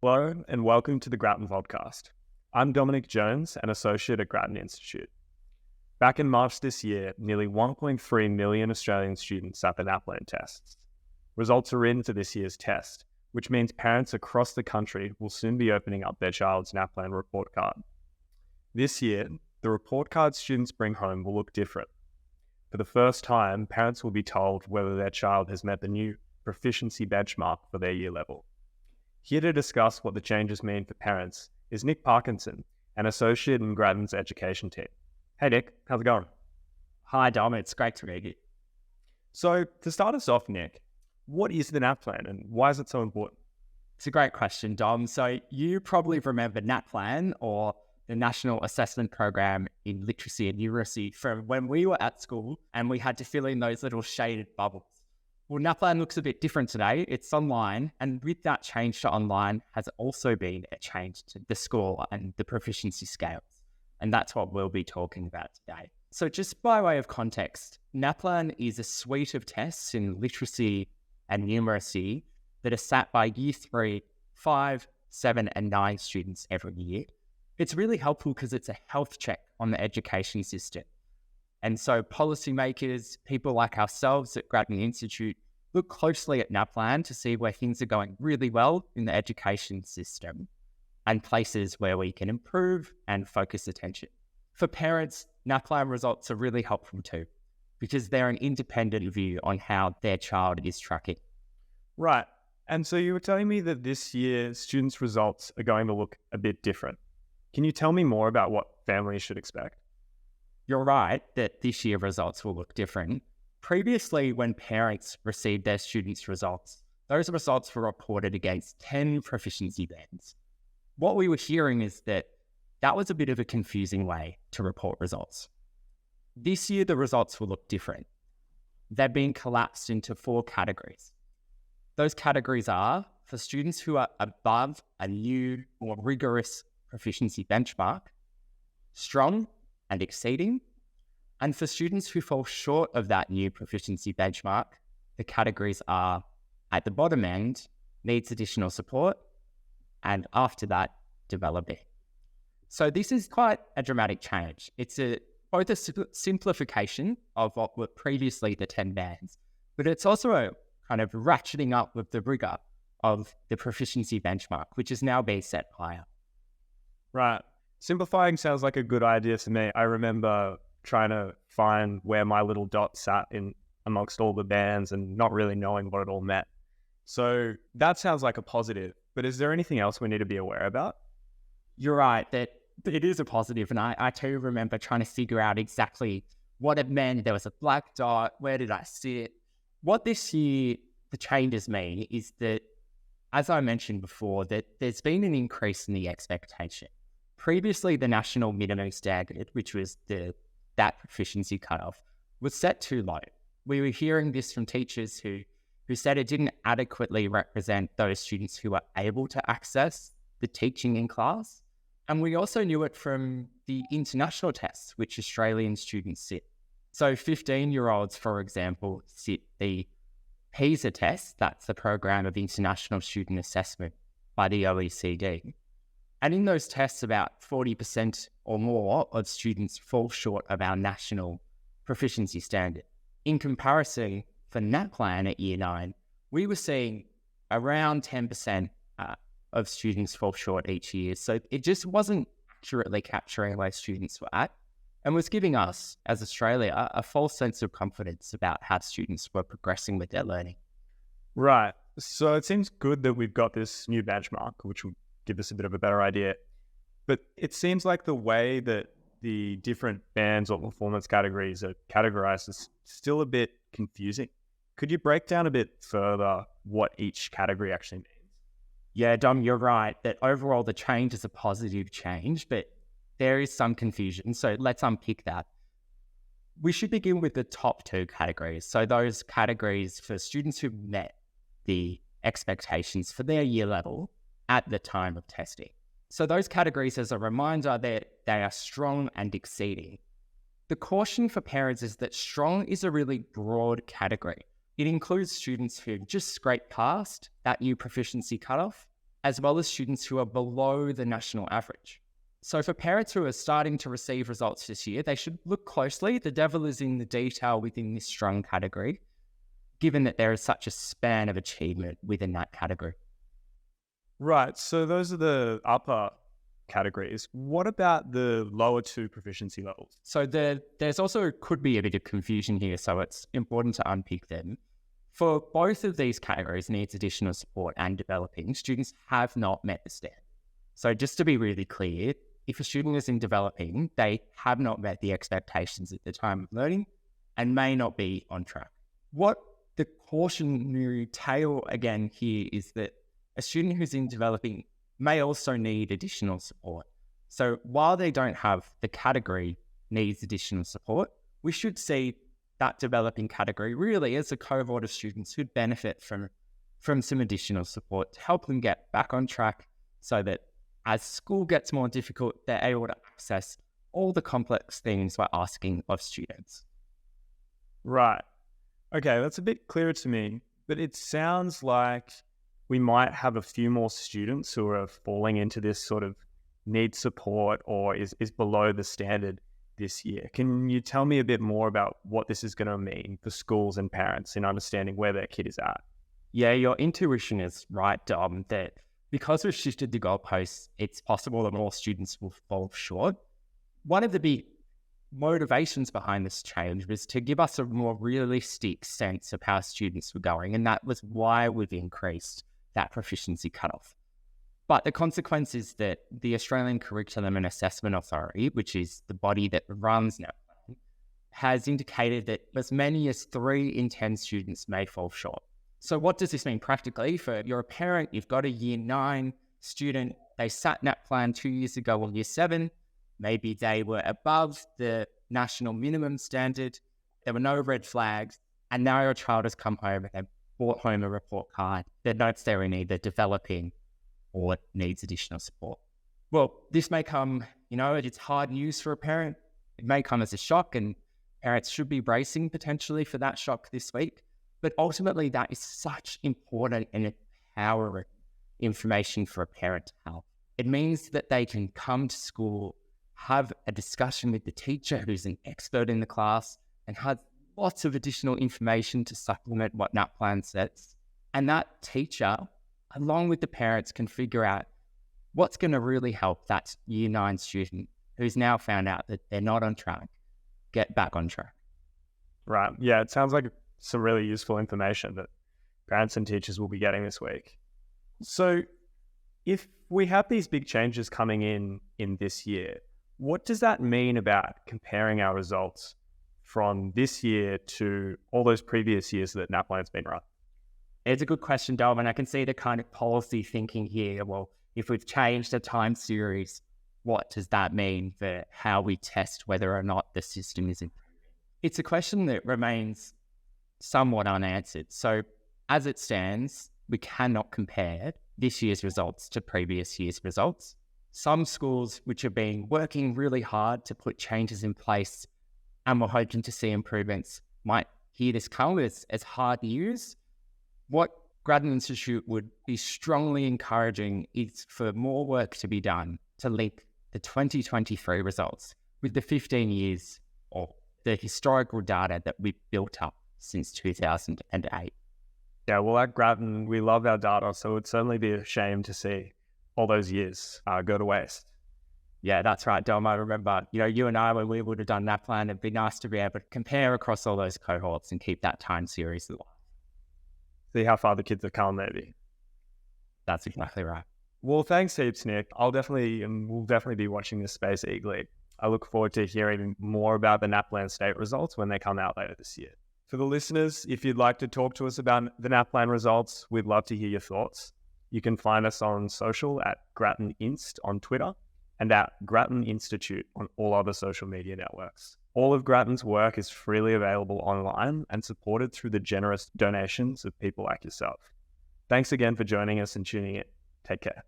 Hello and welcome to the Grattan podcast. I'm Dominic Jones, an associate at Grattan Institute. Back in March this year, nearly 1.3 million Australian students sat the NAPLAN tests. Results are in for this year's test, which means parents across the country will soon be opening up their child's NAPLAN report card. This year, the report card students bring home will look different. For the first time, parents will be told whether their child has met the new proficiency benchmark for their year level. Here to discuss what the changes mean for parents is Nick Parkinson, an associate in Grattan's education team. Hey Nick, how's it going? Hi Dom, it's great to meet you. So to start us off, Nick, what is the NAPLAN and why is it so important? It's a great question, Dom. So you probably remember NAPLAN, or the National Assessment Program in Literacy and Numeracy, from when we were at school and we had to fill in those little shaded bubbles. Well, NAPLAN looks a bit different today. It's online, and with that change to online has also been a change to the score and the proficiency scales. And that's what we'll be talking about today. So just by way of context, NAPLAN is a suite of tests in literacy and numeracy that are sat by Year 3, 5, 7 and 9 students every year. It's really helpful because it's a health check on the education system. And so policymakers, people like ourselves at Grattan Institute, look closely at NAPLAN to see where things are going really well in the education system and places where we can improve and focus attention. For parents, NAPLAN results are really helpful too, because they're an independent view on how their child is tracking. Right. And so you were telling me that this year students' results are going to look a bit different. Can you tell me more about what families should expect? You're right that this year results will look different. Previously, when parents received their students' results, those results were reported against 10 proficiency bands. What we were hearing is that was a bit of a confusing way to report results. This year, the results will look different. They're being collapsed into 4 categories. Those categories are for students who are above a new or rigorous proficiency benchmark, strong and exceeding, and for students who fall short of that new proficiency benchmark, the categories are at the bottom end, needs additional support, and after that, developing. So this is quite a dramatic change. It's both a simplification of what were previously the 10 bands, but it's also a kind of ratcheting up with the rigor of the proficiency benchmark, which is now being set higher. Right. Simplifying sounds like a good idea to me. I remember trying to find where my little dot sat in amongst all the bands and not really knowing what it all meant. So that sounds like a positive, but is there anything else we need to be aware about? You're right, that it is a positive, and I too remember trying to figure out exactly what it meant. There was a black dot, where did I sit? What this year the changes mean is that, as I mentioned before, that there's been an increase in the expectation. Previously, the national minimum standard, which was that proficiency cutoff, was set too low. We were hearing this from teachers who said it didn't adequately represent those students who are able to access the teaching in class. And we also knew it from the international tests, which Australian students sit. So 15-year-olds, for example, sit the PISA test, that's the Program of International Student Assessment by the OECD. And in those tests, about 40% or more of students fall short of our national proficiency standard. In comparison, for NAPLAN at Year 9, we were seeing around 10% of students fall short each year. So it just wasn't accurately capturing where students were at and was giving us, as Australia, a false sense of confidence about how students were progressing with their learning. Right. So it seems good that we've got this new benchmark, which will give us a bit of a better idea. But it seems like the way that the different bands or performance categories are categorized is still a bit confusing. Could you break down a bit further what each category actually means? Yeah, Dom, you're right that overall the change is a positive change, but there is some confusion. So let's unpick that. We should begin with the top 2 categories. So those categories for students who met the expectations for their year level at the time of testing. So those categories, as a reminder, they are strong and exceeding. The caution for parents is that strong is a really broad category. It includes students who just scrape past that new proficiency cutoff as well as students who are below the national average. So for parents who are starting to receive results this year, they should look closely. The devil is in the detail within this strong category, given that there is such a span of achievement within that category. Right, so those are the upper categories. What about the lower two proficiency levels? So there's also could be a bit of confusion here, so it's important to unpick them. For both of these categories, needs additional support and developing, students have not met the standard. So just to be really clear, if a student is in developing, they have not met the expectations at the time of learning and may not be on track. What the cautionary tale again here is that a student who's in developing may also need additional support. So while they don't have the category needs additional support, we should see that developing category really as a cohort of students who'd benefit from some additional support to help them get back on track so that as school gets more difficult, they're able to access all the complex things we're asking of students. Right. Okay, that's a bit clearer to me, but it sounds like we might have a few more students who are falling into this sort of need support or is below the standard this year. Can you tell me a bit more about what this is going to mean for schools and parents in understanding where their kid is at? Yeah, your intuition is right, Dom, that because we've shifted the goalposts, it's possible that more students will fall short. One of the big motivations behind this change was to give us a more realistic sense of how students were going, and that was why we've increased that proficiency cutoff. But the consequence is that the Australian Curriculum and Assessment Authority, which is the body that runs NAPLAN, has indicated that as many as 3 in 10 students may fall short. So what does this mean practically? For you're a parent, you've got a year 9 student, they sat NAPLAN 2 years ago on year 7, maybe they were above the national minimum standard, there were no red flags, and now your child has come home and they've brought home a report card that notes they're in either developing or needs additional support. Well, this may come, it's hard news for a parent. It may come as a shock, and parents should be bracing potentially for that shock this week. But ultimately, that is such important and empowering information for a parent to have. It means that they can come to school, have a discussion with the teacher who's an expert in the class, and has lots of additional information to supplement what NAPLAN says. And that teacher, along with the parents, can figure out what's going to really help that year 9 student who's now found out that they're not on track, get back on track. Right. Yeah, it sounds like some really useful information that parents and teachers will be getting this week. So if we have these big changes coming in this year, what does that mean about comparing our results from this year to all those previous years that NAPLAN's been run? It's a good question, Dom, and I can see the kind of policy thinking here. Well, if we've changed the time series, what does that mean for how we test whether or not the system is improving? It's a question that remains somewhat unanswered. So as it stands, we cannot compare this year's results to previous year's results. Some schools which have been working really hard to put changes in place and we're hoping to see improvements might hear this come as hard news. What Grattan Institute would be strongly encouraging is for more work to be done to link the 2023 results with the 15 years of the historical data that we've built up since 2008. Yeah, well, at Grattan, we love our data, so it would certainly be a shame to see all those years go to waste. Yeah, that's right, Dom. I remember, you and I, when we would have done NAPLAN, it'd be nice to be able to compare across all those cohorts and keep that time series alive. See how far the kids have come, maybe. That's exactly right. Well, thanks heaps, Nick. We'll definitely be watching this space eagerly. I look forward to hearing more about the NAPLAN state results when they come out later this year. For the listeners, if you'd like to talk to us about the NAPLAN results, we'd love to hear your thoughts. You can find us on social at Grattan Inst on Twitter and at Grattan Institute on all other social media networks. All of Grattan's work is freely available online and supported through the generous donations of people like yourself. Thanks again for joining us and tuning in. Take care.